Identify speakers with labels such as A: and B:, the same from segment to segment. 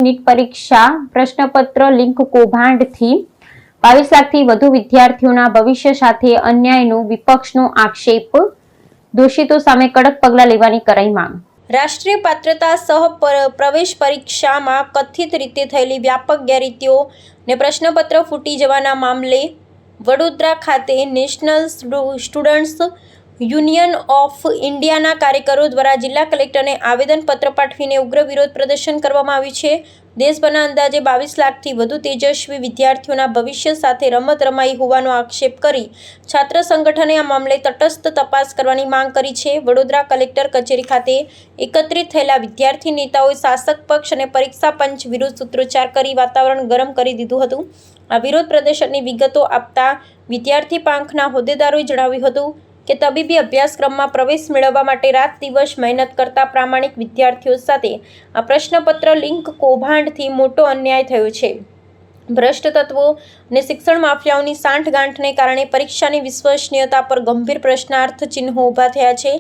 A: NEET પરીક્ષા પ્રશ્નપત્ર link કૌભાંડથી 22 લાખથી વધુ વિદ્યાર્થીઓના ભવિષ્ય સાથે અન્યાયનો વિપક્ષનો આક્ષેપ, દોષિતો સામે કડક પગલાં લેવાની કરાઈ માંગ। રાષ્ટ્રીય પાત્રતા સહ પ્રવેશ પરીક્ષામાં કથિત રીતે થયેલી વ્યાપક ગેરરીતિઓ ને પ્રશ્નપત્ર ફૂટી જવાના મામલે વડોદરા ખાતે નેશનલ સ્ટુડન્ટ્સ યુનિયન ઓફ ઇન્ડિયાના કાર્યકરો દ્વારા જિલ્લા કલેક્ટરને આવેદનપત્ર પાઠવીને ઉગ્ર વિરોધ પ્રદર્શન કરવામાં આવ્યું છે। દેશભરના અંદાજે 22 લાખથી વધુ તેજસ્વી વિદ્યાર્થીઓના ભવિષ્ય સાથે રમત રમાઈ હોવાનો આક્ષેપ કરી છાત્ર સંગઠને આ મામલે તટસ્થ તપાસ કરવાની માંગ કરી છે। વડોદરા કલેક્ટર કચેરી ખાતે એકત્રિત થયેલા વિદ્યાર્થી નેતાઓએ શાસક પક્ષ અને પરીક્ષા પંચ વિરુદ્ધ સૂત્રોચ્ચાર કરી વાતાવરણ ગરમ કરી દીધું હતું। આ વિરોધ પ્રદર્શનની વિગતો આપતા વિદ્યાર્થી પાંખના હોદ્દેદારોએ જણાવ્યું હતું કે તબીબી અભ્યાસક્રમમાં પ્રવેશ મેળવવા માટે રાત દિવસ મહેનત કરતા પ્રામાણિક વિદ્યાર્થીઓ સાથે આ પ્રશ્નપત્ર લિંક કૌભાંડથી મોટો અન્યાય થયો છે। ભ્રષ્ટ તત્વો અને શિક્ષણ માફિયાઓની સાંઠગાંઠને કારણે પરીક્ષાની વિશ્વસનીયતા પર ગંભીર પ્રશ્નાર્થ ચિહ્નો ઊભા થયા છે।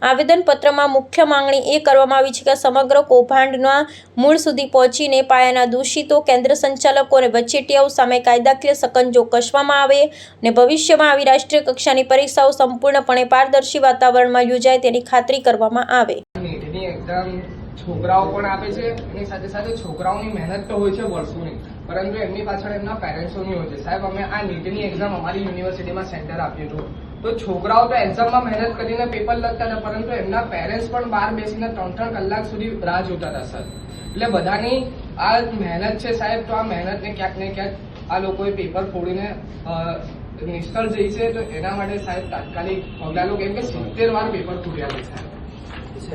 A: આવેદનપત્રમાં મુખ્ય માંગણી એ કરવામાં આવી છે કે સમગ્ર કૌભાંડના મૂળ સુધી પહોંચીને પાયાના દોષિતો, કેન્દ્ર સંચાલકો અને વચેટિયાઓ સામે કાયદાકીય સકંજો કસવામાં આવે અને ભવિષ્યમાં આવી રાષ્ટ્રીય કક્ષાની પરીક્ષાઓ સંપૂર્ણપણે પારદર્શી વાતાવરણમાં યોજાય તેની ખાતરી કરવામાં આવે।
B: છોકરાઓ પણ આપે છે, એની સાથે સાથે છોકરાઓની મહેનત તો હોય છે વર્ષોની, પરંતુ એમની પાછળ એમના પેરેન્ટ્સોની હોય છે। સાહેબ, અમે આ નીટની એક્ઝામ અમારી યુનિવર્સિટીમાં સેન્ટર આપ્યું હતું, તો છોકરાઓ તો એક્ઝામમાં મહેનત કરીને પેપર લખતા હતા, પરંતુ એમના પેરેન્ટ્સ પણ બહાર બેસીને 3-3 કલાક સુધી રાહ જોતા હતા સર। એટલે બધાની આ મહેનત છે સાહેબ, તો આ મહેનતને ક્યાંક ને ક્યાંક આ લોકોએ પેપર ફોડીને નિષ્ફળ જઈ છે, તો એના માટે સાહેબ તાત્કાલિક પગલાં લો, કેમ કે 70 વાર પેપર ફોડ્યા છે સાહેબ।